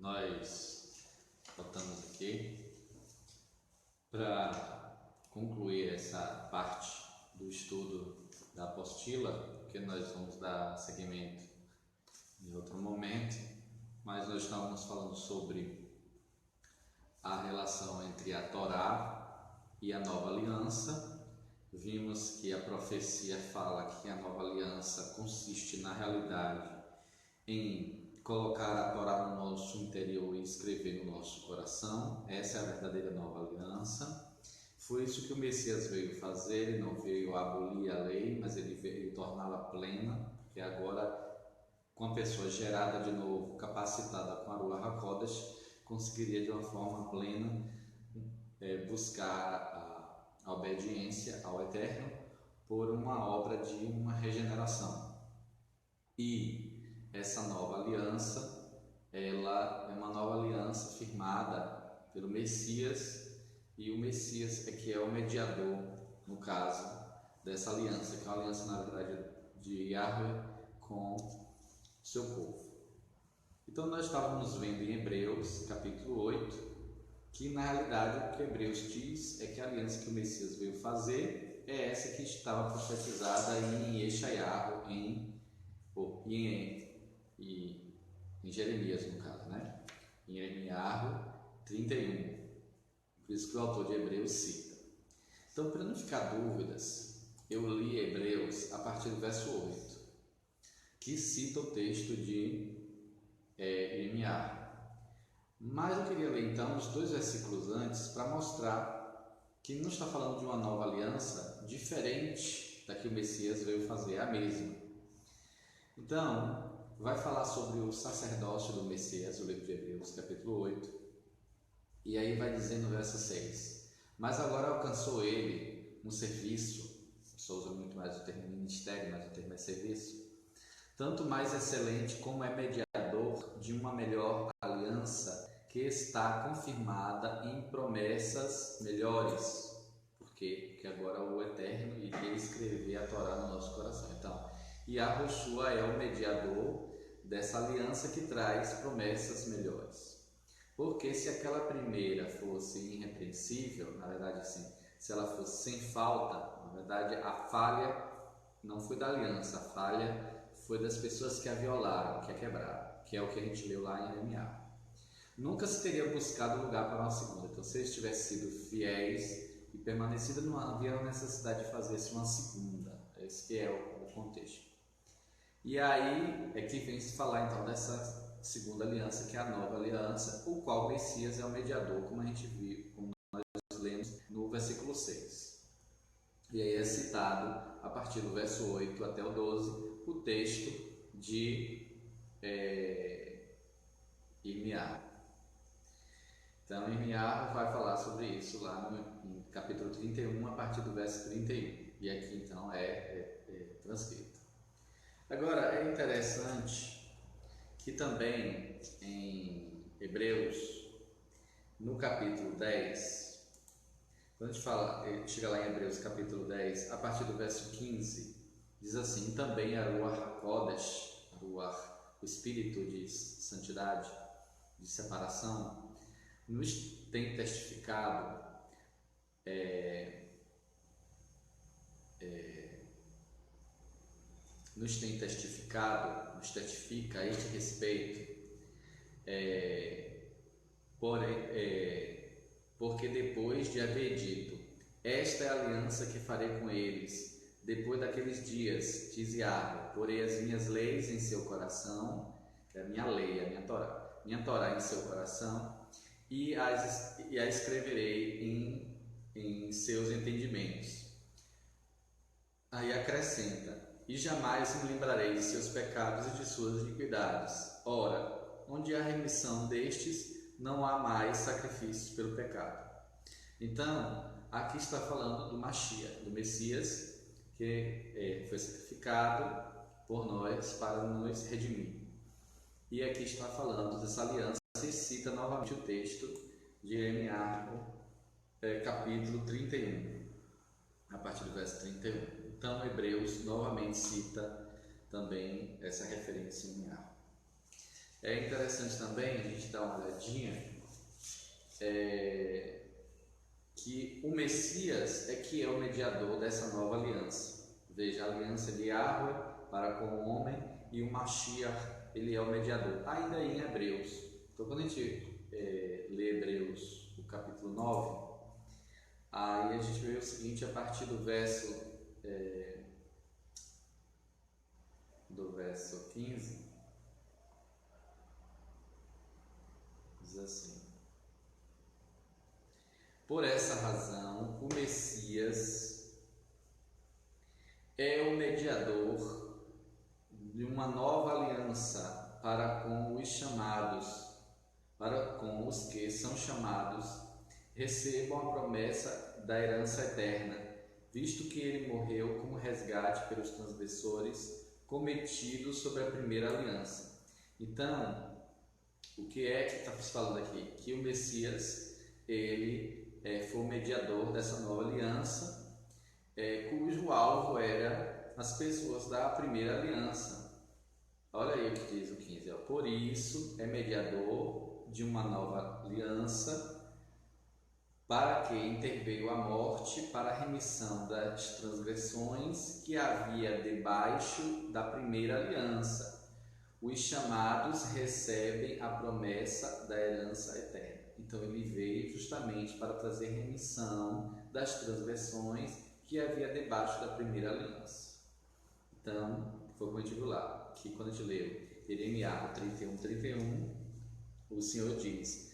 nós voltamos aqui para concluir essa parte do estudo da apostila, que nós vamos dar seguimento em outro momento, mas nós estávamos falando sobre a relação entre a Torá e a Nova Aliança. Vimos que a profecia fala que a Nova Aliança consiste na realidade em colocar a Torá no nosso interior e escrever no nosso coração. Essa é a verdadeira Nova Aliança. Foi isso que o Messias veio fazer. Ele não veio abolir a lei, mas ele veio torná-la plena, porque agora, com a pessoa gerada de novo, capacitada com a Ruach HaKodesh, conseguiria de uma forma plena buscar a obediência ao Eterno por uma obra de uma regeneração. E essa nova aliança, ela é uma nova aliança firmada pelo Messias, e o Messias é que é o mediador, no caso, dessa aliança, que é uma aliança, na verdade, de Yahweh com o seu povo. Então nós estávamos vendo em Hebreus, capítulo 8, que na realidade o que Hebreus diz é que a aliança que o Messias veio fazer é essa que estava profetizada em Yeshayahu, em Jeremias, no caso, né? Em Jeremias 31. Por isso que o autor de Hebreus cita. Então, para não ficar dúvidas, eu li Hebreus a partir do verso 8, que cita o texto de Jeremias. Mas eu queria ler então os 2 versículos antes para mostrar que não está falando de uma nova aliança diferente da que o Messias veio fazer, é a mesma. Então, vai falar sobre o sacerdócio do Messias, o livro de Hebreus, capítulo 8, e aí vai dizer no verso 6: mas agora alcançou ele um serviço, só usa muito mais o termo ministério, mas o termo é serviço, tanto mais excelente como é mediador de uma melhor aliança que está confirmada em promessas melhores. Por quê? Porque agora o Eterno iria escrever a Torá no nosso coração. Então, Yahushua é o mediador dessa aliança que traz promessas melhores. Porque se aquela primeira fosse irrepreensível, na verdade assim, se ela fosse sem falta, na verdade a falha não foi da aliança, a falha foi das pessoas que a violaram, que a quebraram, que é o que a gente leu lá em Jeremias. Nunca se teria buscado lugar para uma segunda. Então, se eles tivessem sido fiéis e permanecido, não havia necessidade de fazer-se uma segunda. Esse que é o contexto. E aí é que vem se falar então dessa segunda aliança, que é a nova aliança, o qual o Messias é o mediador, como a gente viu, como nós lemos no versículo 6. E aí é citado, a partir do verso 8 até o 12, o texto de Jeremias. Então, Jeremias vai falar sobre isso lá no capítulo 31, a partir do verso 31. E aqui, então, é transcrito. Agora, é interessante que também em Hebreus, no capítulo 10, quando a gente chega lá em Hebreus capítulo 10, a partir do verso 15, diz assim: também a Ruach HaKodesh, o Espírito de santidade, de separação, nos tem testificado, nos testifica a este respeito, porque depois de haver dito: esta é a aliança que farei com eles, depois daqueles dias, diz Yahweh, porei as minhas leis em seu coração, é a minha lei, a minha Torá em seu coração, e a escreverei em seus entendimentos. Aí acrescenta: e jamais me lembrarei de seus pecados e de suas iniquidades. Ora, onde há remissão destes, não há mais sacrifícios pelo pecado. Então, aqui está falando do Mashiach, do Messias, que foi sacrificado por nós para nos redimir. E aqui está falando dessa aliança e cita novamente o texto de Jeremias, capítulo 31, a partir do verso 31. Então, Hebreus novamente cita também essa referência em Jeremias. É interessante também a gente dar uma olhadinha que o Messias é que é o mediador dessa nova aliança. Veja, a aliança de Yahweh para com o homem e o Mashiach, ele é o mediador. Ainda em Hebreus. Então, quando a gente lê Hebreus, o capítulo 9, aí a gente vê o seguinte, a partir do verso 15, diz assim: por essa razão, o Messias é o mediador de uma nova aliança para com os chamados, para com os que são chamados, recebam a promessa da herança eterna, visto que ele morreu como resgate pelos transgressores cometidos sobre a primeira aliança. Então, o que é que está falando aqui? Que o Messias, ele foi o mediador dessa nova aliança, cujo alvo era as pessoas da primeira aliança. Olha aí o que diz o 15. Por isso é mediador de uma nova aliança, para que interveio a morte para a remissão das transgressões que havia debaixo da primeira aliança. Os chamados recebem a promessa da herança eterna. Então ele veio justamente para trazer remissão das transgressões que havia debaixo da primeira aliança. Então, foi como a gente viu lá, que quando a gente leu Jeremias 31, o Senhor diz: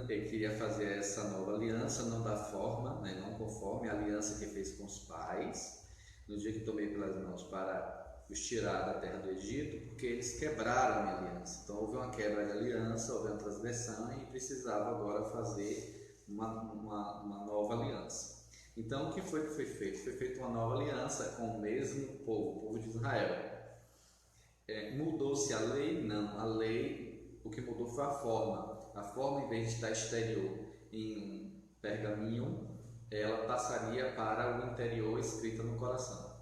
ele queria fazer essa nova aliança, não da forma, não conforme a aliança que fez com os pais, no dia que tomei pelas mãos para os tirar da terra do Egito, porque eles quebraram a minha aliança. Então houve uma quebra de aliança, houve uma transgressão e precisava agora fazer uma nova aliança. Então o que foi feito? Foi feita uma nova aliança com o mesmo povo, o povo de Israel. Mudou-se a lei? Não, a lei, o que mudou foi a forma. A forma, em vez de estar exterior em um pergaminho, ela passaria para o interior, escrita no coração.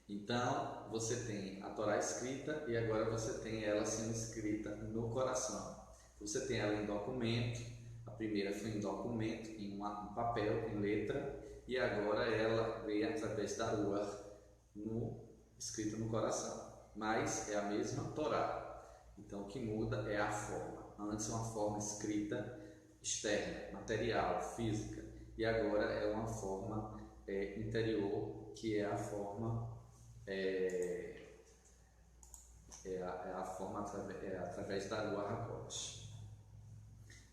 Então, você tem a Torá escrita e agora você tem ela sendo escrita no coração. Você tem ela em documento, a primeira foi em documento, em um papel, em letra, e agora ela veio através da Ruach, escrita no coração. Mas é a mesma Torá. Então, o que muda é a forma. Antes uma forma escrita externa, material, física, e agora é uma forma interior, que é a forma através da Ruach HaKodesh.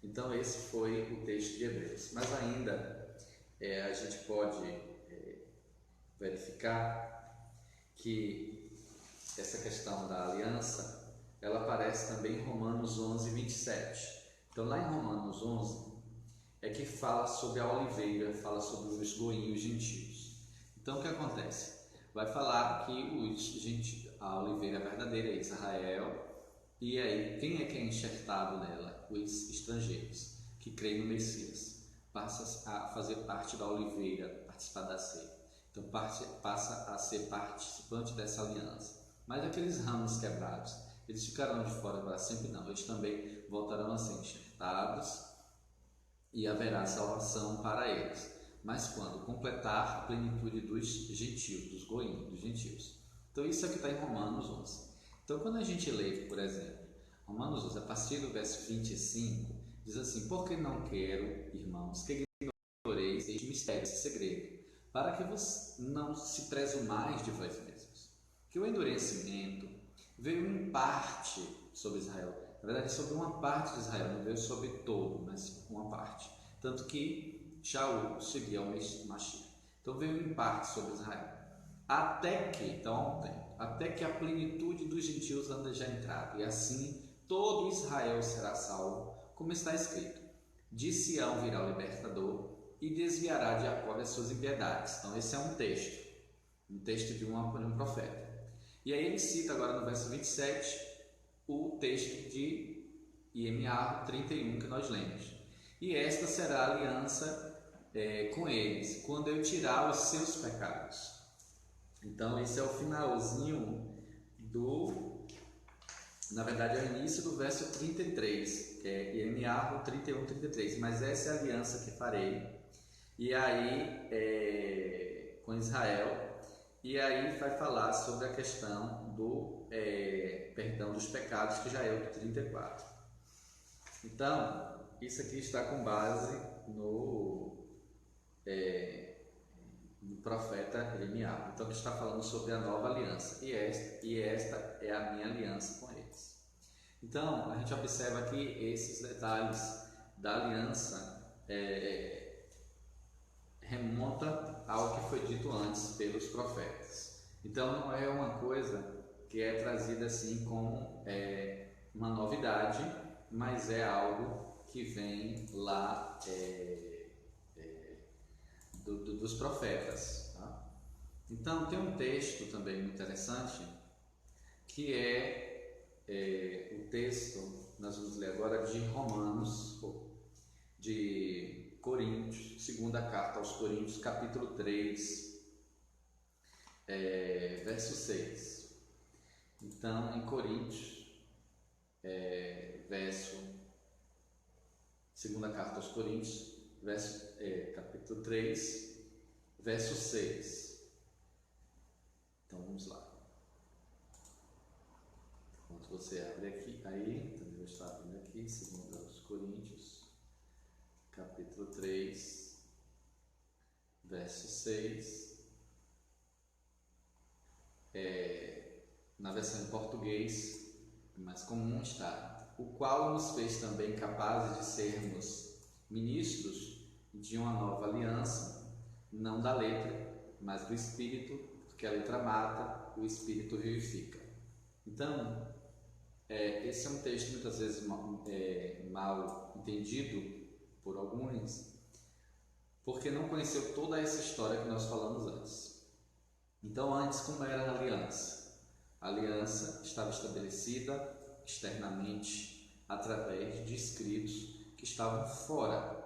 Então esse foi o texto de Hebreus. Mas ainda a gente pode verificar que essa questão da aliança, ela aparece também em Romanos 11, 27. Então lá em Romanos 11 é que fala sobre a oliveira, fala sobre os goinhos gentios. Então o que acontece? Vai falar que a oliveira verdadeira é Israel, e aí quem é que é enxertado nela? Os estrangeiros que creem no Messias, passa a fazer parte da oliveira, participar da ceia. Então passa a ser participante dessa aliança. Mas aqueles ramos quebrados, eles ficarão de fora para sempre? Não, eles também voltarão a ser enxertados e haverá salvação para eles. Mas quando completar a plenitude dos gentios, dos goim, dos gentios. Então isso aqui está em Romanos 11. Então quando a gente lê, por exemplo, Romanos 11, a partir do verso 25, diz assim: porque não quero, irmãos, que ignoreis este mistério, esse segredo, para que vos não se presumais de vós mesmos, que o endurecimento veio em parte sobre Israel, na verdade sobre uma parte de Israel, não veio sobre todo, mas uma parte, tanto que Shaul seguia o Mashiach. Então veio em parte sobre Israel. Até que a plenitude dos gentios anda já entrado, e assim todo Israel será salvo, como está escrito: de Sião virá o libertador e desviará de Jacó as suas impiedades. Então esse é um texto de um profeta. E aí ele cita agora no verso 27 o texto de Jeremias 31 que nós lemos. E esta será a aliança com eles, quando eu tirar os seus pecados. Então esse é o finalzinho Na verdade, é o início do verso 33, que é Irmiarro 31, 33. Mas essa é a aliança que farei. E aí, com Israel. E aí vai falar sobre a questão do perdão dos pecados, que já é o 34. Então, isso aqui está com base no profeta Irmiarro. Então, que está falando sobre a nova aliança. E esta é a minha aliança com eles. Então, a gente observa aqui esses detalhes da aliança remonta ao que foi dito antes pelos profetas. Então, não é uma coisa que é trazida assim como uma novidade, mas é algo que vem lá dos profetas. Tá? Então, tem um texto também muito interessante, que o texto, nós vamos ler agora, de Romanos, de Coríntios, segunda carta aos Coríntios, capítulo 3, verso 6. Então, em Coríntios, segunda carta aos Coríntios, capítulo 3, verso 6. Então, vamos lá. Enquanto você abre aqui, também eu estou abrindo aqui, segunda aos Coríntios, capítulo 3, verso 6. Na versão em português, mais comum está: o qual nos fez também capazes de sermos ministros de uma nova aliança, não da letra, mas do Espírito, porque a letra mata, o Espírito vivifica. Então, esse é um texto muitas vezes mal entendido por alguns, porque não conheceu toda essa história que nós falamos antes. Então, antes, como era a aliança? A aliança estava estabelecida externamente através de escritos que estavam fora.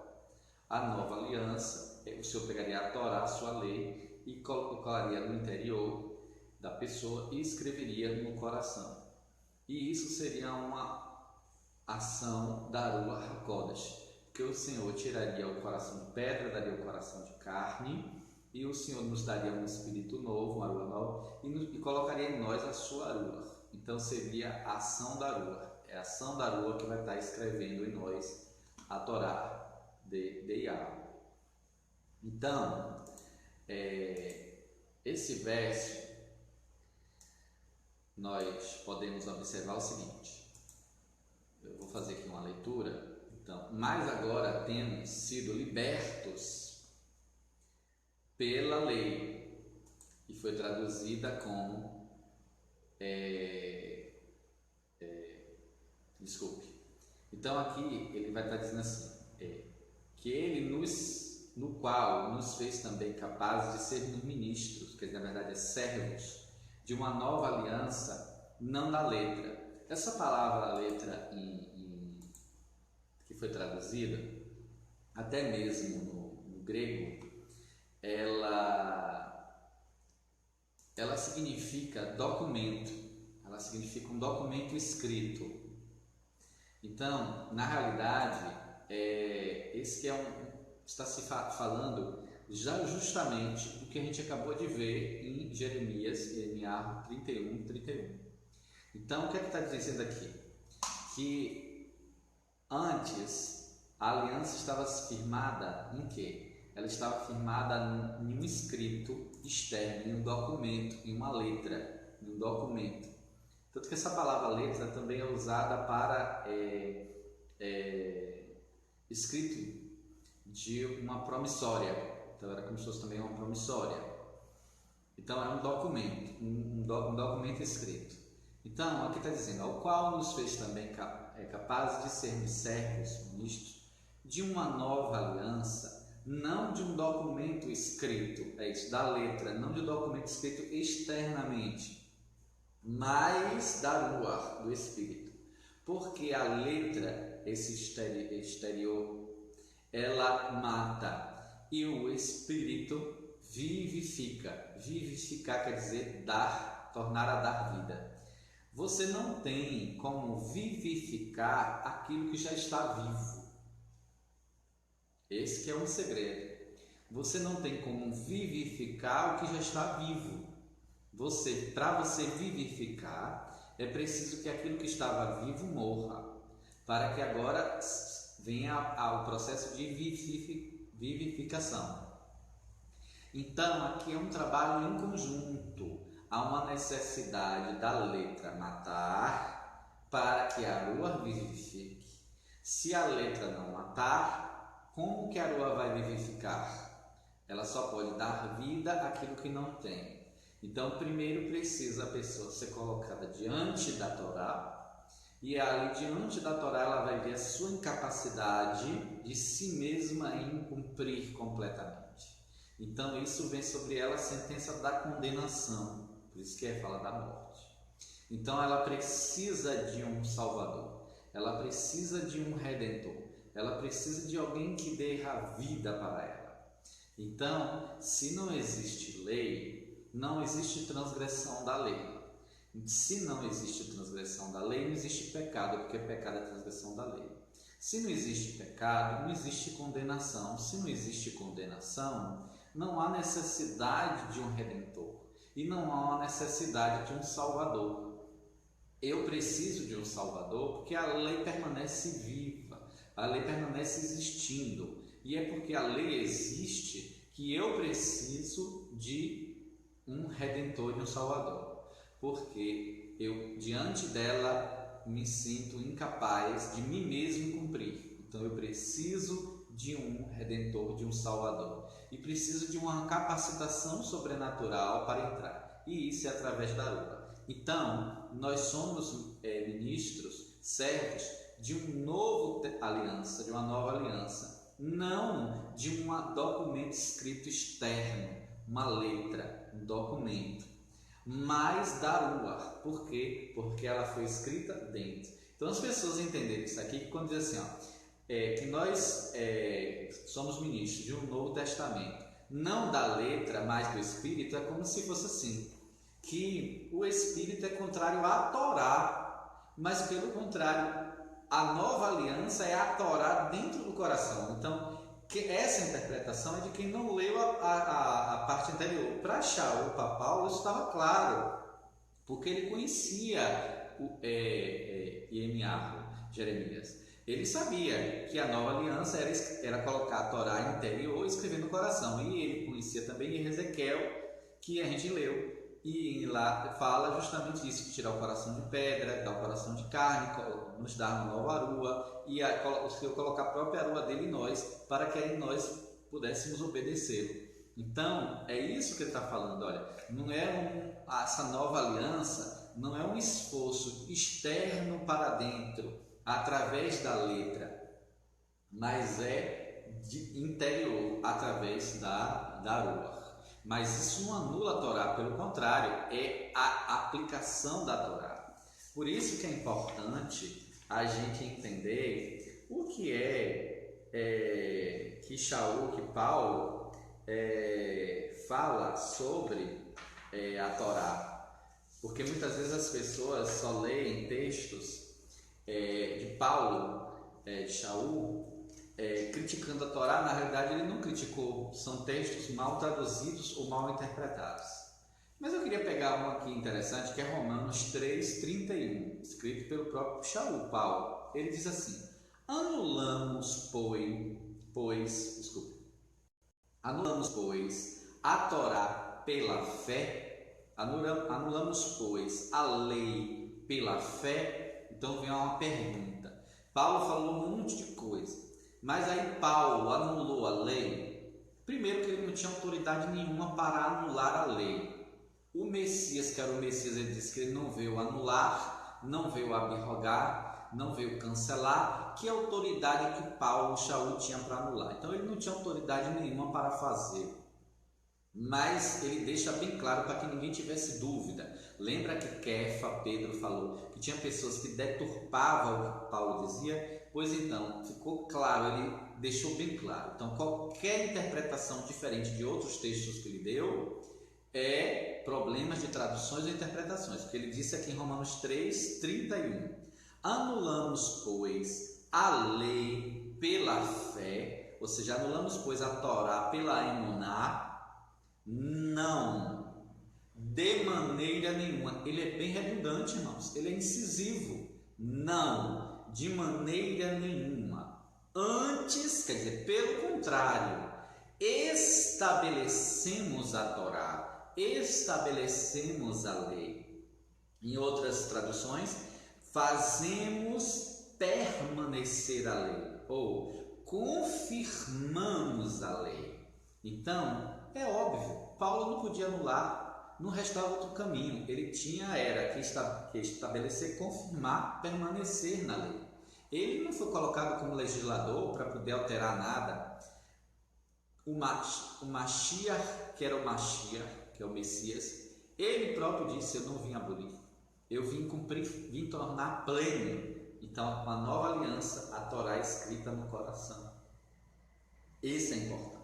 A nova aliança, o Senhor pegaria a Torá, a sua lei, e colocaria no interior da pessoa e escreveria no coração. E isso seria uma ação da Ruach HaKodesh, porque o Senhor tiraria o coração de pedra, daria o coração de carne, e o Senhor nos daria um espírito novo, uma Ruach nova, e colocaria em nós a sua Ruach. Então seria a ação da Ruach. É a ação da Ruach que vai estar escrevendo em nós a Torá de Yahweh. Então, esse verso, nós podemos observar o seguinte. Eu vou fazer aqui uma leitura. Então, mas agora temos sido libertos pela lei, e foi traduzida como desculpe. Então aqui ele vai estar dizendo assim, que ele no qual nos fez também capazes de sermos ministros, que na verdade é servos, de uma nova aliança, não da letra. Essa palavra letra que foi traduzida, até mesmo no grego, ela significa documento, ela significa um documento escrito. Então, na realidade, esse que está se falando já justamente do que a gente acabou de ver em Jeremias, Irmiarro 31, 31. Então, o que é que está dizendo aqui? Que antes a aliança estava firmada em quê? Ela estava firmada em um escrito externo, em um documento, em uma letra, em um documento. Tanto que essa palavra letra também é usada para escrito de uma promissória. Então era como se fosse também uma promissória. Então é um documento, um documento escrito. Então aqui está dizendo, ao qual nos fez também capazes de sermos servos, ministros, de uma nova aliança, não de um documento escrito, da letra, não de um documento escrito externamente, mas da Ruach, do Espírito. Porque a letra, esse exterior, ela mata, e o Espírito vivifica. Vivificar quer dizer dar, tornar a dar vida. Você não tem como vivificar aquilo que já está vivo. Esse que é um segredo. Você não tem como vivificar o que já está vivo. Para você vivificar, é preciso que aquilo que estava vivo morra, para que agora venha ao processo de vivificação. Então, aqui é um trabalho em conjunto. Há uma necessidade da letra matar para que a Arua vivifique. Se a letra não matar, como que a Arua vai vivificar? Ela só pode dar vida àquilo que não tem. Então, primeiro precisa a pessoa ser colocada diante da Torá, e ali diante da Torá ela vai ver a sua incapacidade de si mesma em cumprir completamente. Então, isso vem sobre ela a sentença da condenação, por isso que fala da morte. Então, ela precisa de um Salvador, ela precisa de um Redentor, ela precisa de alguém que dê a vida para ela. Então, se não existe lei, não existe transgressão da lei. Se não existe transgressão da lei, não existe pecado, porque pecado é transgressão da lei. Se não existe pecado, não existe condenação. Se não existe condenação, não há necessidade de um Redentor e não há necessidade de um Salvador. Eu preciso de um Salvador porque a lei permanece viva, a lei permanece existindo, e é porque a lei existe que eu preciso de um Redentor, de um Salvador, porque eu, diante dela, me sinto incapaz de mim mesmo cumprir. Então eu preciso de um Redentor, de um Salvador, e preciso de uma capacitação sobrenatural para entrar, e isso é através da Arua. Então, nós somos ministros, servos de uma nova aliança, não de um documento escrito externo, uma letra, um documento, mas da Arua. Por quê? Porque ela foi escrita dentro. Então as pessoas entenderem isso aqui, quando dizem assim, que nós somos ministros de um Novo Testamento, não da letra, mas do Espírito, é como se fosse assim, que o Espírito é contrário à Torá, mas pelo contrário, a nova aliança é a Torá dentro do coração. Então, essa interpretação é de quem não leu a parte anterior. Para Shaul, para Paulo, isso estava claro, porque ele conhecia Jeremias. Ele sabia que a nova aliança era colocar a Torá interior e escrever no coração. E ele conhecia também Ezequiel, que a gente leu. E lá fala justamente isso, que tirar o coração de pedra, dar o coração de carne, nos dar uma nova Arua, e o Senhor colocar a própria Arua dele em nós, para que aí nós pudéssemos obedecê-lo. Então, é isso que ele está falando. Olha, não é essa nova aliança não é um esforço externo para dentro, através da letra, mas é de interior, através da Arua. Mas isso não anula a Torá, pelo contrário, é a aplicação da Torá. Por isso que é importante a gente entender o que que Shaul, que Paulo fala sobre a Torá. Porque muitas vezes as pessoas só leem textos de Paulo, de Shaul, criticando a Torá. Na realidade ele não criticou, são textos mal traduzidos ou mal interpretados. Mas eu queria pegar um aqui interessante, que é Romanos 3:31, escrito pelo próprio Shaul, Paulo. Ele diz assim: anulamos, pois, a Torá pela fé, anulamos, pois, a lei pela fé. Então vem uma pergunta. Paulo falou um monte de coisa, mas aí Paulo anulou a lei. Primeiro que ele não tinha autoridade nenhuma para anular a lei. O Messias, que era o Messias, ele disse que ele não veio anular, não veio abrogar, não veio cancelar. Que autoridade que Paulo, Shaul, tinha para anular? Então ele não tinha autoridade nenhuma para fazer. Mas ele deixa bem claro para que ninguém tivesse dúvida. Lembra que Pedro falou que tinha pessoas que deturpavam o que Paulo dizia? Pois então, ficou claro, ele deixou bem claro. Então, qualquer interpretação diferente de outros textos que ele deu é problemas de traduções e interpretações, porque ele disse aqui em Romanos 3:31: anulamos, pois, a lei pela fé, ou seja, anulamos, pois, a Torá pela emuná? Não, de maneira nenhuma. Ele é bem redundante, irmãos, ele é incisivo. Não, de maneira nenhuma. Antes, quer dizer, pelo contrário, estabelecemos a Torá, estabelecemos a lei. Em outras traduções, fazemos permanecer a lei, ou confirmamos a lei. Então, é óbvio, Paulo não podia anular, não restava outro caminho. Ele era que estabelecer, confirmar, permanecer na lei. Ele não foi colocado como legislador para poder alterar nada. O Mashiach, que era o Mashiach, que é o Messias, ele próprio disse: eu não vim abolir, eu vim cumprir, vim tornar pleno. Então, uma nova aliança, a Torá escrita no coração. Isso é importante.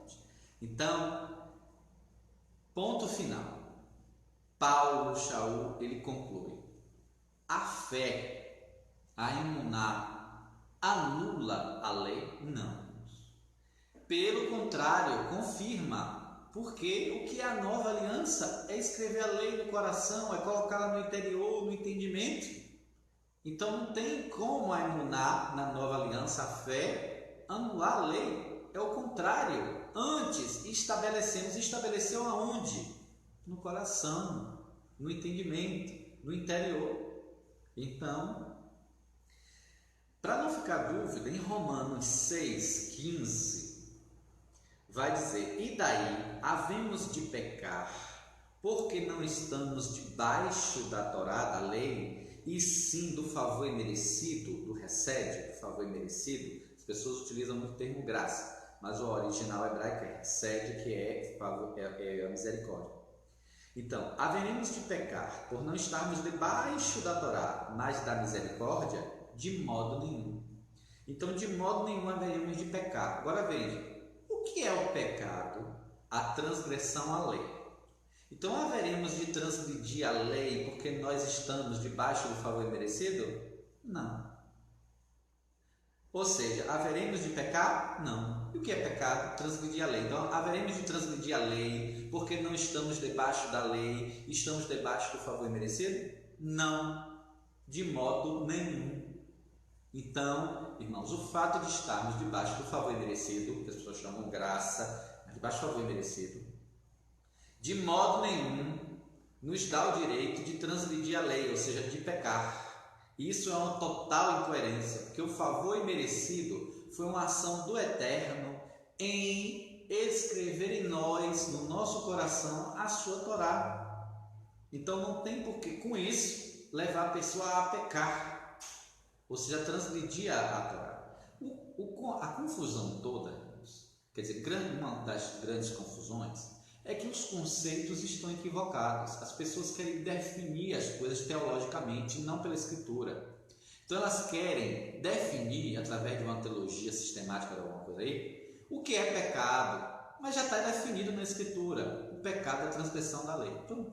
Então, ponto final. Paulo, Shaul, ele conclui: a fé, a emuná, anula a lei? Não. Pelo contrário, confirma, porque o que é a nova aliança é escrever a lei no coração, é colocá-la no interior, no entendimento. Então não tem como a emuná, na nova aliança, a fé, anular a lei. É o contrário. Antes estabeleceu aonde? No coração, no entendimento, no interior. Então, para não ficar dúvida, em Romanos 6:15, vai dizer: e daí havemos de pecar, porque não estamos debaixo da Torá, da lei, e sim do favor imerecido, do resed, do favor imerecido. As pessoas utilizam muito o termo graça, mas o original hebraico é resed, que é a misericórdia. Então, haveremos de pecar por não estarmos debaixo da Torá, mas da misericórdia? De modo nenhum. Então, de modo nenhum haveremos de pecar. Agora veja, o que é o pecado? A transgressão à lei. Então, haveremos de transgredir a lei porque nós estamos debaixo do favor imerecido? Não. Ou seja, haveremos de pecar? Não. E o que é pecado? Transgredir a lei. Então, haveremos de transgredir a lei porque não estamos debaixo da lei, estamos debaixo do favor imerecido? Não. De modo nenhum. Então, irmãos, o fato de estarmos debaixo do favor imerecido, que as pessoas chamam graça, mas debaixo do favor imerecido, de modo nenhum nos dá o direito de transgredir a lei, ou seja, de pecar. Isso é uma total incoerência, porque o favor imerecido foi uma ação do Eterno em escrever em nós, no nosso coração, a sua Torá. Então não tem por que, com isso, levar a pessoa a pecar, ou seja, transgredir a Torá. A confusão toda, quer dizer, uma das grandes confusões, é que os conceitos estão equivocados. As pessoas querem definir as coisas teologicamente, não pela Escritura. Então elas querem definir, através de uma teologia sistemática ou alguma coisa aí, o que é pecado, mas já está definido na Escritura. O pecado é a transgressão da lei. Pronto.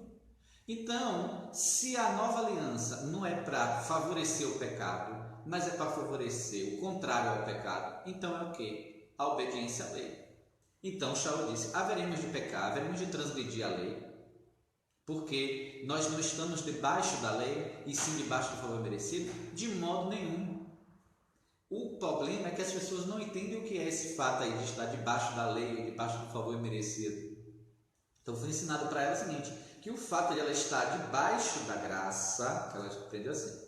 Então, se a nova aliança não é para favorecer o pecado, mas é para favorecer o contrário ao pecado, então é o quê? A obediência à lei. Então, Shaul disse: haveremos de pecar, haveremos de transgredir a lei, porque nós não estamos debaixo da lei, e sim debaixo do favor merecido? De modo nenhum. O problema é que as pessoas não entendem o que é esse fato aí de estar debaixo da lei ou debaixo do favor merecido. Então, foi ensinado para ela o seguinte, que o fato de ela estar debaixo da graça, que ela aprendeu assim,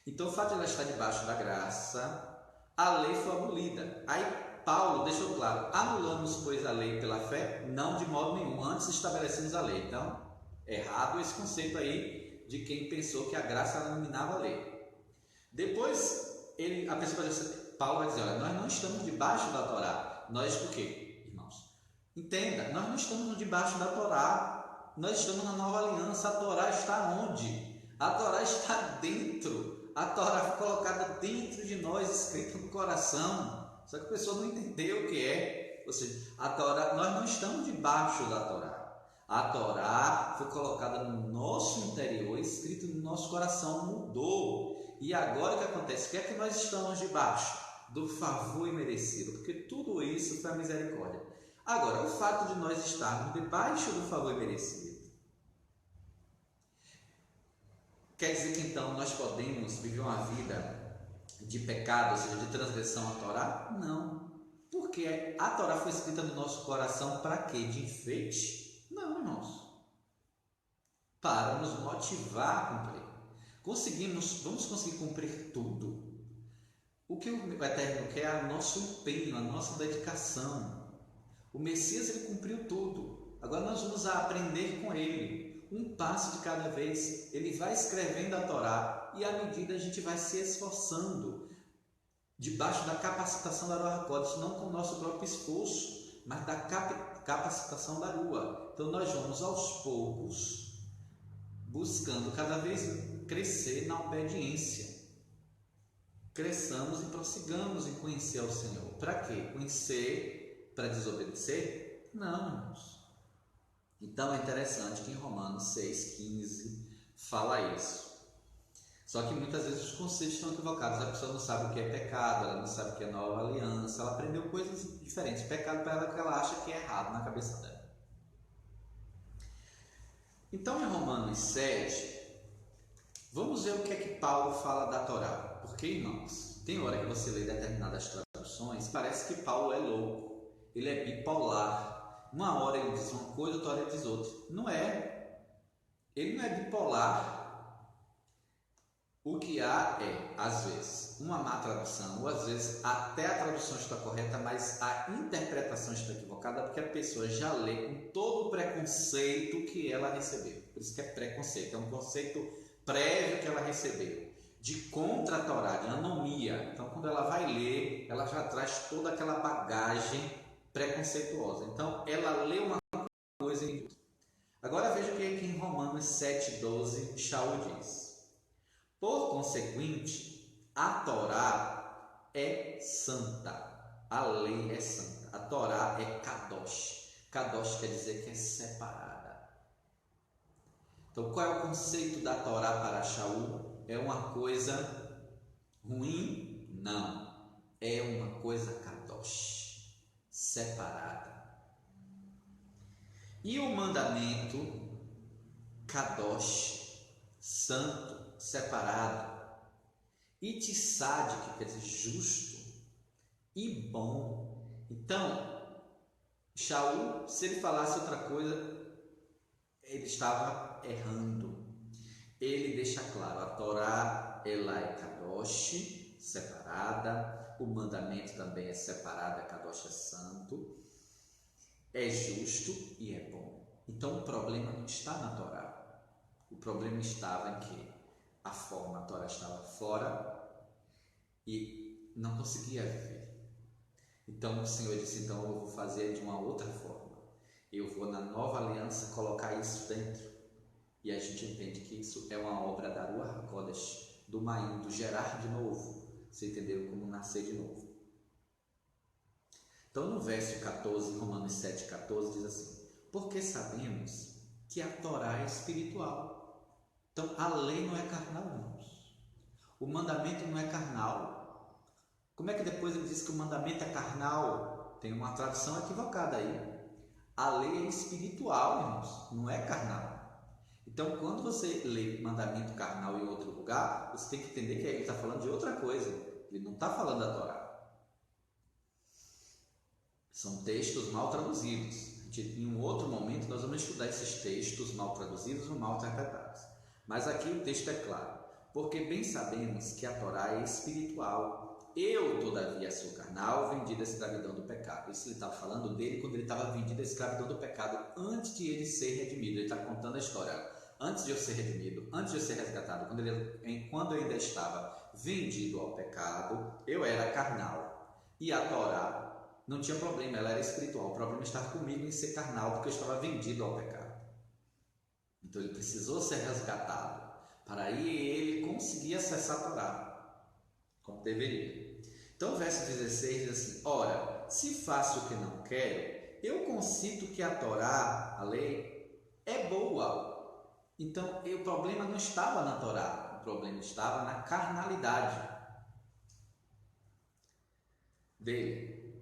então o fato de ela estar debaixo da graça, a lei foi abolida. Aí Paulo deixou claro: anulamos, pois, a lei pela fé? Não, de modo nenhum. Antes estabelecemos a lei. Então, errado esse conceito aí de quem pensou que a graça eliminava a lei. Depois, Paulo vai dizer: olha, nós não estamos debaixo da Torá. Nós o quê, irmãos? Entenda, nós não estamos debaixo da Torá. Nós estamos na nova aliança. A Torá está onde? A Torá está dentro. A Torá foi colocada dentro de nós, escrita no coração. Só que a pessoa não entendeu o que é. Ou seja, a Torá, nós não estamos debaixo da Torá. A Torá foi colocada no nosso interior, escrito no nosso coração, mudou. E agora o que acontece? O que é que nós estamos debaixo? Do favor imerecido, porque tudo isso foi a misericórdia. Agora, o fato de nós estarmos debaixo do favor imerecido, quer dizer que então nós podemos viver uma vida de pecado, ou seja, de transgressão à Torá? Não. Porque a Torá foi escrita no nosso coração para quê? De enfeite? Não, irmãos. Para nos motivar a cumprir. Vamos conseguir cumprir tudo. O que o Eterno quer é o nosso empenho, a nossa dedicação. O Messias, ele cumpriu tudo. Agora nós vamos aprender com ele, um passo de cada vez. Ele vai escrevendo a Torá e à medida a gente vai se esforçando debaixo da capacitação da Ruach HaKodesh, não com o nosso próprio esforço, mas da capacitação da Rua. Então nós vamos aos poucos buscando cada vez crescer na obediência. Cresçamos e prossigamos em conhecer ao Senhor. Para quê? Conhecer para desobedecer? Não, irmãos. Então é interessante que em Romanos 6,15 fala isso. Só que muitas vezes os conceitos estão equivocados. A pessoa não sabe o que é pecado, ela não sabe o que é nova aliança, ela aprendeu coisas diferentes. Pecado para ela que ela acha que é errado na cabeça dela. Então em Romanos 7, vamos ver o que é que Paulo fala da Torá. Porque, irmãos, tem hora que você lê determinadas traduções, parece que Paulo é louco, ele é bipolar. Uma hora ele diz uma coisa, outra hora ele diz outra. Não é. Ele não é bipolar. O que há é, às vezes, uma má tradução, ou às vezes até a tradução está correta, mas a interpretação está equivocada, porque a pessoa já lê com todo o preconceito que ela recebeu. Por isso que é preconceito, é um conceito prévio que ela recebeu, de contra a Torá, de anomia. Então, quando ela vai ler, ela já traz toda aquela bagagem preconceituosa. Então, ela lê uma coisa e outra. Agora veja o que aqui em Romanos 7,12 Shaul diz. Por consequente, a Torá é santa, a lei é santa, a Torá é kadosh. Kadosh quer dizer que é separada. Então, qual é o conceito da Torá para Shaul? É uma coisa ruim? Não. É uma coisa kadosh, separada. E o mandamento kadosh, santo, separado, e tzad, que quer dizer justo e bom. Então, Shaul, se ele falasse outra coisa, ele estava errando. Ele deixa claro, a Torá, ela é kadosh, separada, o mandamento também é separado, é kadosh, é santo, é justo e é bom. Então o problema não está na Torá, o problema estava em que a forma, a Torá estava fora e não conseguia viver. Então o Senhor disse, então eu vou fazer de uma outra forma. Eu vou na nova aliança colocar isso dentro. E a gente entende que isso é uma obra da Ruach HaKodesh, do Maim, do gerar de novo. Você entendeu? Como nascer de novo. Então no verso 14, Romanos 7,14 diz assim, porque sabemos que a Torá é espiritual. Então, a lei não é carnal, irmãos. O mandamento não é carnal. Como é que depois ele diz que o mandamento é carnal? Tem uma tradução equivocada aí. A lei é espiritual, irmãos, não é carnal. Então, quando você lê mandamento carnal em outro lugar, você tem que entender que ele está falando de outra coisa. Ele não está falando da Torá. São textos mal traduzidos. Em um outro momento, nós vamos estudar esses textos mal traduzidos ou mal interpretados. Mas aqui o texto é claro, porque bem sabemos que a Torá é espiritual. Eu, todavia, sou carnal, vendido à escravidão do pecado. Isso ele estava falando dele quando ele estava vendido à escravidão do pecado, antes de ele ser redimido. Ele está contando a história. Antes de eu ser redimido, antes de eu ser resgatado, quando eu ainda estava vendido ao pecado, eu era carnal. E a Torá não tinha problema, ela era espiritual. O problema estava comigo em ser carnal, porque eu estava vendido ao pecado. Então ele precisou ser resgatado para aí ele conseguir acessar a Torá como deveria. Então o verso 16 diz assim, ora, se faço o que não quero, eu concito que a Torá, a lei, é boa. Então, o problema não estava na Torá, o problema estava na carnalidade dele.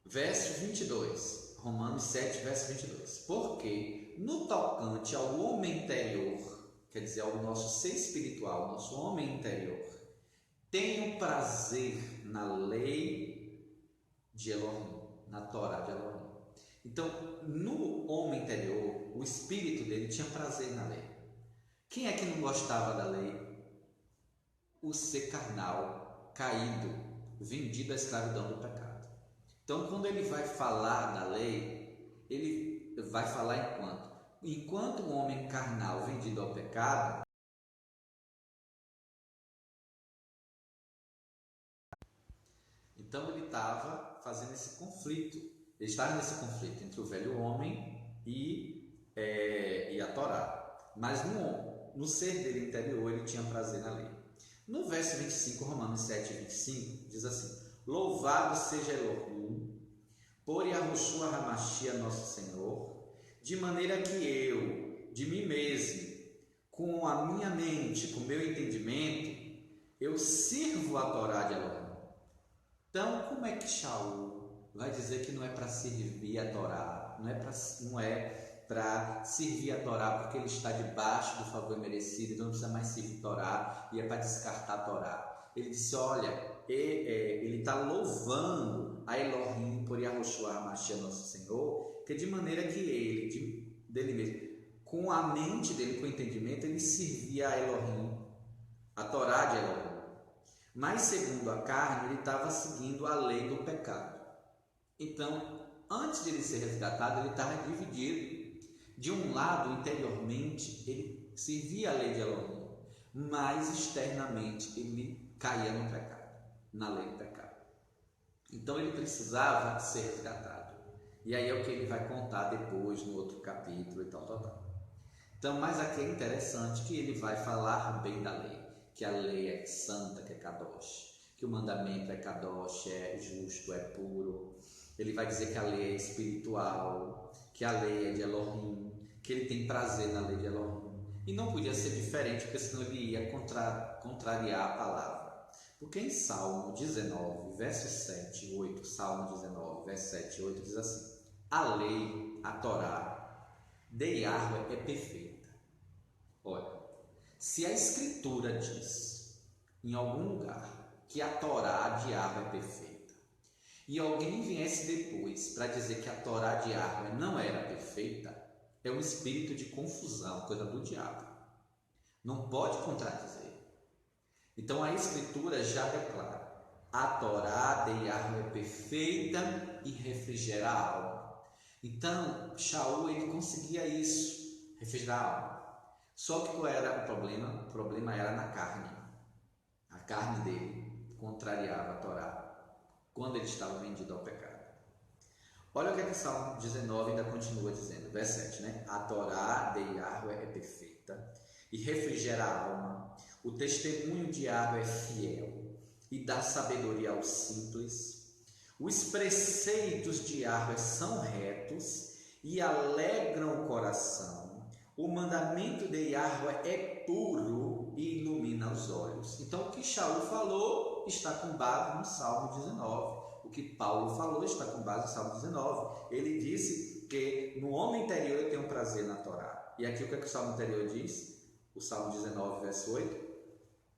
Verso 22, Romanos 7, verso 22. Porque no tocante ao homem interior, quer dizer, ao nosso ser espiritual, nosso homem interior, tenho prazer na lei de Elohim, na Torá de Elohim. Então, no homem interior, o espírito dele tinha prazer na lei. Quem é que não gostava da lei? O ser carnal, caído, vendido à escravidão do pecado. Então, quando ele vai falar da lei, ele vai falar enquanto um homem carnal vendido ao pecado, então ele estava fazendo esse conflito, ele estava nesse conflito entre o velho homem e a Torá. Mas no ser dele interior, ele tinha prazer na lei. No verso 25, Romanos 7, 25, diz assim: Louvado seja Elohim, por Yahushua Hamashia, nosso Senhor, de maneira que eu, de mim mesmo, com a minha mente, com o meu entendimento, eu sirvo a Torá de Elohim. Então, como é que Shaul vai dizer que não é para servir a Torá, não é para servir a Torá porque ele está debaixo do favor merecido, então não precisa mais servir a Torá e é para descartar a Torá? Ele disse, olha, ele está louvando a Elohim por Yahushua Hamashia, nosso Senhor, que de maneira que ele, dele mesmo, com a mente dele, com o entendimento, ele servia a Elohim, a Torá de Elohim. Mas segundo a carne, ele estava seguindo a lei do pecado. Então, antes de ele ser resgatado, ele estava dividido. De um lado, interiormente, ele servia a lei de Elohim, mas externamente ele caía no pecado, na lei do pecado. Então ele precisava ser resgatado. E aí é o que ele vai contar depois no outro capítulo e tal. Então, mas aqui é interessante que ele vai falar bem da lei, que a lei é santa, que é Kadosh, que o mandamento é Kadosh, é justo, é puro. Ele vai dizer que a lei é espiritual, que a lei é de Elohim, que ele tem prazer na lei de Elohim. E não podia ser diferente, porque senão ele ia contrariar a palavra. Porque em Salmo 19, verso 7 e 8, Salmo 19, verso 7 e 8, diz assim: a lei, a Torá, de Yahweh é perfeita. Olha, se a Escritura diz em algum lugar que a Torá de Yahweh é perfeita, e alguém viesse depois para dizer que a Torá de Yahweh não era perfeita, é um espírito de confusão, coisa do diabo. Não pode contradizer. Então a Escritura já declara: a Torá de Yahweh é perfeita e refrigera a alma. Então Shaul ele conseguia isso, refrigerar a alma. Só que qual era o problema? O problema era na carne. A carne dele contrariava a Torá quando ele estava vendido ao pecado. Olha o que é que Salmo 19 ainda continua dizendo, verso 7, né? A Torá de Yahweh é perfeita e refrigera a alma. O testemunho de Yahweh é fiel e dá sabedoria aos simples. Os preceitos de Yahweh são retos e alegram o coração. O mandamento de Yahweh é puro e ilumina os olhos. Então, o que Shaul falou está com base no Salmo 19. O que Paulo falou está com base no Salmo 19. Ele disse que no homem interior eu tenho prazer na Torá. E aqui o que é que o Salmo interior diz? O Salmo 19, verso 8.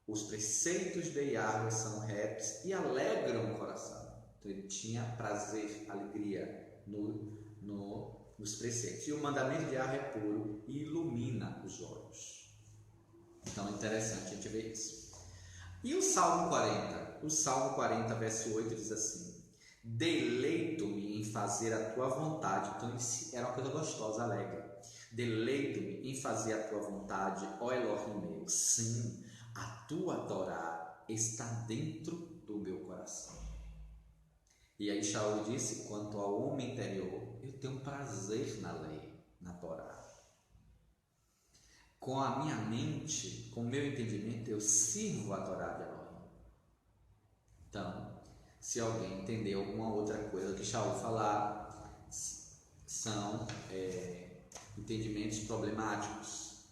Os preceitos de Yahweh são retos e alegram o coração. Então, ele tinha prazer, alegria nos preceitos. E o mandamento de Yahweh é puro e ilumina os olhos. Então é interessante a gente ver isso. E o Salmo 40? O Salmo 40, verso 8 diz assim: deleito-me em fazer a tua vontade. Então era uma coisa gostosa, alegre. Deleito-me em fazer a tua vontade, ó Elohim meu. Sim, a tua Torá está dentro do meu coração. E aí Shaul disse: quanto ao homem interior, eu tenho prazer na lei, na Torá. Com a minha mente, com o meu entendimento, eu sirvo a Torá de Elohim. Então, se alguém entender alguma outra coisa que Shaul falar, são entendimentos problemáticos.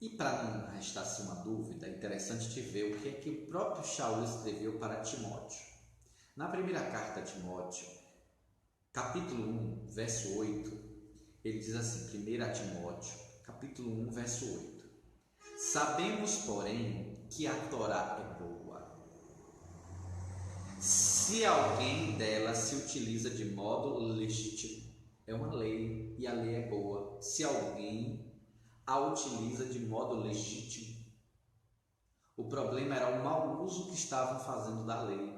E para não restar assim uma dúvida, é interessante te ver o que é que o próprio Shaul escreveu para Timóteo. Na primeira carta a Timóteo, capítulo 1, verso 8, ele diz assim, 1 Timóteo, capítulo 1, verso 8. Sabemos, porém, que a Torá é boa, se alguém dela se utiliza de modo legítimo. É uma lei e a lei é boa, se alguém a utiliza de modo legítimo. O problema era o mau uso que estavam fazendo da lei.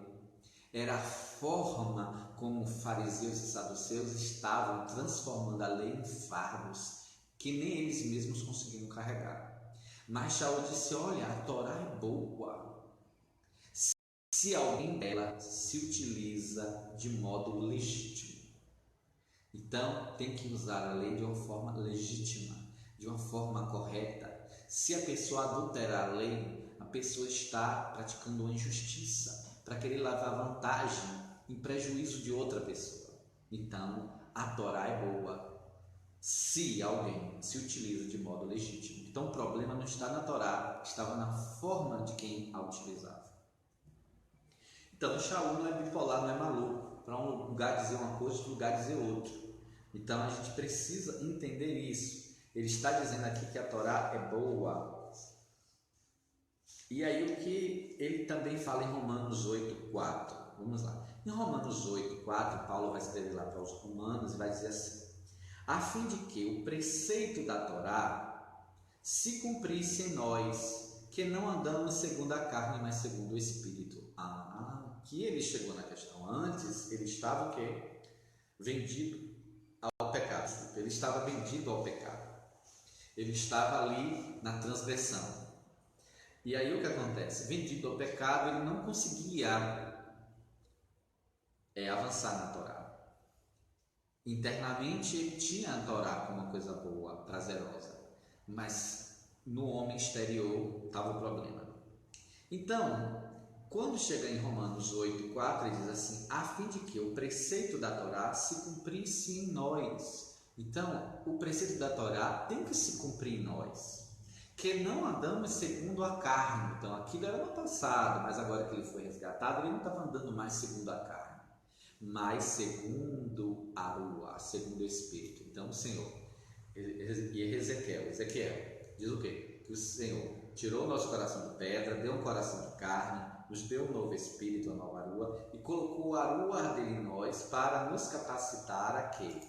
Era a forma como fariseus e saduceus estavam transformando a lei em fardos que nem eles mesmos conseguiam carregar. Mas Shaul disse, olha, a Torá é boa, se alguém dela se utiliza de modo legítimo. Então, tem que usar a lei de uma forma legítima, de uma forma correta. Se a pessoa adulterar a lei, a pessoa está praticando uma injustiça para querer levar vantagem em prejuízo de outra pessoa. Então, a Torá é boa se alguém se utiliza de modo legítimo. Então, o problema não está na Torá, estava na forma de quem a utilizava. Então, o Shaul não é bipolar, não é maluco. Para um lugar dizer uma coisa, outro lugar dizer outra. Então, a gente precisa entender isso. Ele está dizendo aqui que a Torá é boa. E aí, o que ele também fala em Romanos 8:4. Vamos lá. Em Romanos 8:4, Paulo vai escrever lá para os romanos e vai dizer assim, a fim de que o preceito da Torá se cumprisse em nós, que não andamos segundo a carne, mas segundo o Espírito. Que ele chegou na questão. Antes, ele estava o quê? Vendido ao pecado. Ele estava vendido ao pecado. Ele estava ali na transgressão. E aí o que acontece? Vendido ao pecado, ele não conseguia avançar na Torá. Internamente, ele tinha a Torá como uma coisa boa, prazerosa. Mas no homem exterior estava o problema. Então, quando chega em Romanos 8:4, ele diz assim, a fim de que o preceito da Torá se cumprisse em nós. Então, o preceito da Torá tem que se cumprir em nós, que não andamos segundo a carne. Então, aquilo era no passado, mas agora que ele foi resgatado, ele não estava andando mais segundo a carne, mas segundo a rua, segundo o Espírito. Então, o Senhor, e Ezequiel diz o quê? Que o Senhor tirou o nosso coração de pedra, deu um coração de carne, nos deu um novo espírito, uma nova rua, e colocou a rua dele em nós para nos capacitar a quê?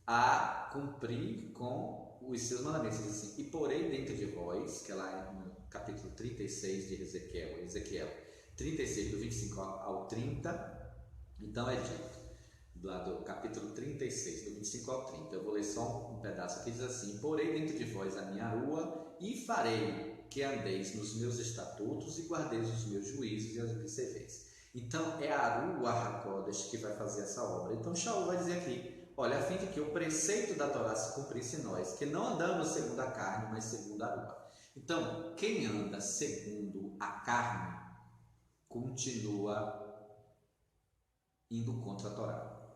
A cumprir com os seus mandamentos. Diz assim, e porei dentro de vós, que é lá no capítulo 36 de Ezequiel 36, do 25 ao 30, então é dito, lá do capítulo 36, do 25 ao 30, eu vou ler só um pedaço aqui, diz assim, porei dentro de vós a minha rua e farei que andeis nos meus estatutos e guardeis os meus juízos e as observeis. Então é a Rua HaKodesh que vai fazer essa obra. Então Shaul vai dizer aqui, olha, a fim de que o preceito da Torá se cumprisse em nós, que não andamos segundo a carne, mas segundo a Rua. Então, quem anda segundo a carne, continua indo contra a Torá.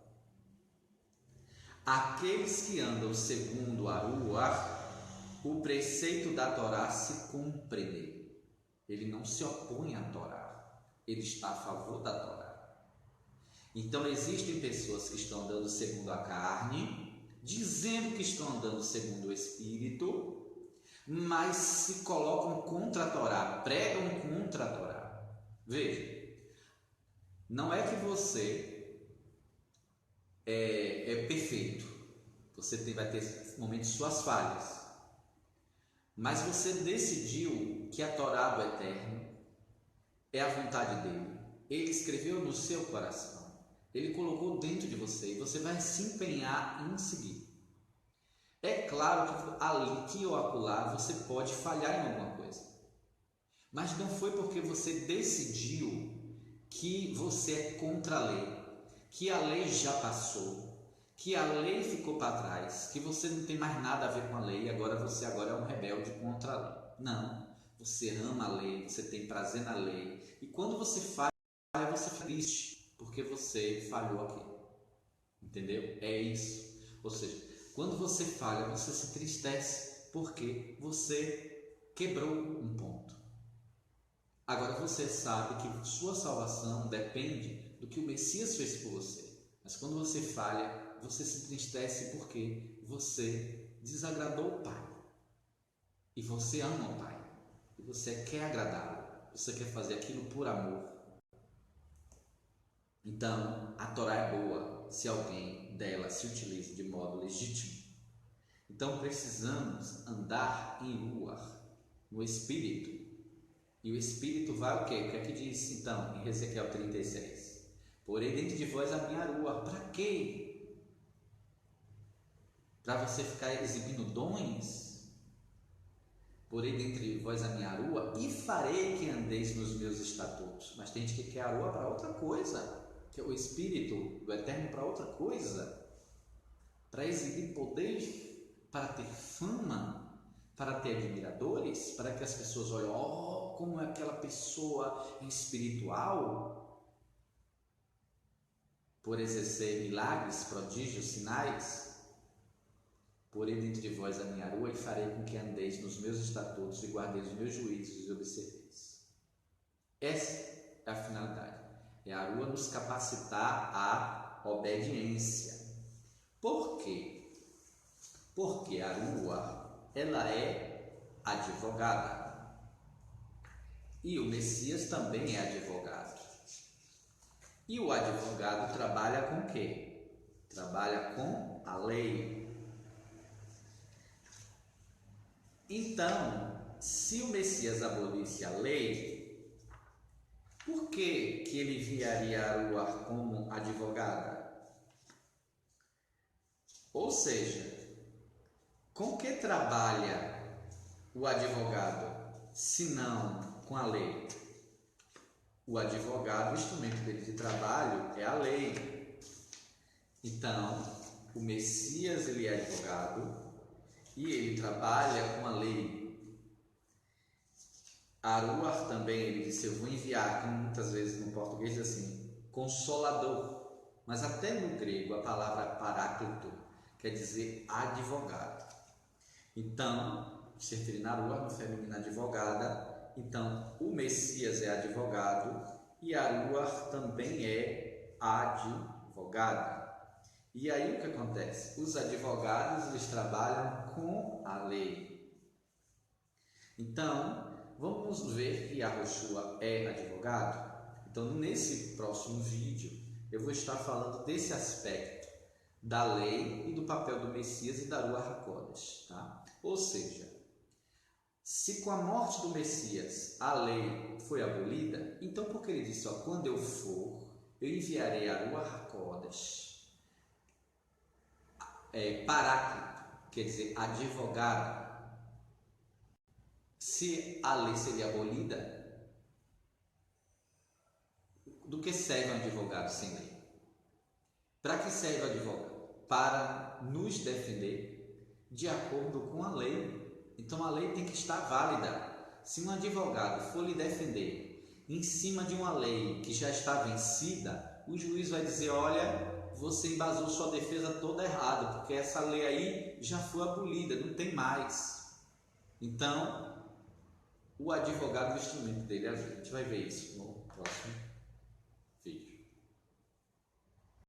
Aqueles que andam segundo a Rua, o preceito da Torá se cumpre nele. Ele não se opõe à Torá, ele está a favor da Torá. Então existem pessoas que estão andando segundo a carne, dizendo que estão andando segundo o Espírito, mas se colocam contra a Torá, pregam contra a Torá. Veja, não é que você é perfeito, você vai ter momentos de suas falhas, mas você decidiu que a Torá do Eterno é a vontade dele. Ele escreveu no seu coração. Ele colocou dentro de você e você vai se empenhar em seguir. É claro que ali, aqui ou acolá, você pode falhar em alguma coisa. Mas não foi porque você decidiu que você é contra a lei, que a lei já passou, que a lei ficou para trás, que você não tem mais nada a ver com a lei e agora você é um rebelde contra a lei. Não, você ama a lei, você tem prazer na lei. E quando você falha, você fica triste, porque você falhou aqui. Entendeu? É isso. Ou seja, Quando você falha, você se entristece porque você quebrou um ponto. Agora você sabe que sua salvação depende do que o Messias fez por você. Mas quando você falha, você se entristece porque você desagradou o Pai. E você ama o Pai. E você quer agradá-lo. Você quer fazer aquilo por amor. Então, a Torá é boa se alguém dela se utiliza de modo legítimo. Então, precisamos andar em Ruach, no Espírito. E o Espírito vai o quê? O que é que diz então em Ezequiel 36? Porém dentro de vós a minha Ruach. Para quê? Para você ficar exibindo dons? Porém dentro de vós a minha Ruach e farei que andeis nos meus estatutos. Mas tem gente que quer a Ruach para outra coisa, que é o Espírito do Eterno para outra coisa, para exibir poder, para ter fama, para ter admiradores, para que as pessoas olhem, como é aquela pessoa espiritual, por exercer milagres, prodígios, sinais. Porém dentro de vós a minha Ruach e farei com que andeis nos meus estatutos e guardeis os meus juízos e observeis. Essa é a finalidade. É a Ruach nos capacitar à obediência. Por quê? Porque a Ruach, ela é advogada. E o Messias também é advogado. E o advogado trabalha com o quê? Trabalha com a lei. Então, se o Messias abolisse a lei, por que ele enviaria a Ruach como advogada? Ou seja, com que trabalha o advogado, se não com a lei? O advogado, o instrumento dele de trabalho é a lei. Então, o Messias ele é advogado e ele trabalha com a lei. A Ruach também, ele disse, eu vou enviar, como muitas vezes no português diz assim, consolador. Mas até no grego a palavra paráclito quer dizer advogado. Então, se referir na Ruach, no feminino advogada, então o Messias é advogado e a Ruach também é advogada. E aí o que acontece? Os advogados eles trabalham com a lei. Então, vamos ver que Yahushua é advogado? Então, nesse próximo vídeo, eu vou estar falando desse aspecto da lei e do papel do Messias e da Ruach HaKodesh, tá? Ou seja, se com a morte do Messias a lei foi abolida, então porque ele disse, quando eu for, eu enviarei a Ruach HaKodesh, paráclito, quer dizer, advogado. Se a lei seria abolida, do que serve um advogado sem lei? Para que serve o advogado? Para nos defender de acordo com a lei. Então a lei tem que estar válida. Se um advogado for lhe defender em cima de uma lei que já está vencida, o juiz vai dizer, olha, você embasou sua defesa toda errada, porque essa lei aí já foi abolida, não tem mais. Então, o advogado, o instrumento dele é a lei. A gente vai ver isso no próximo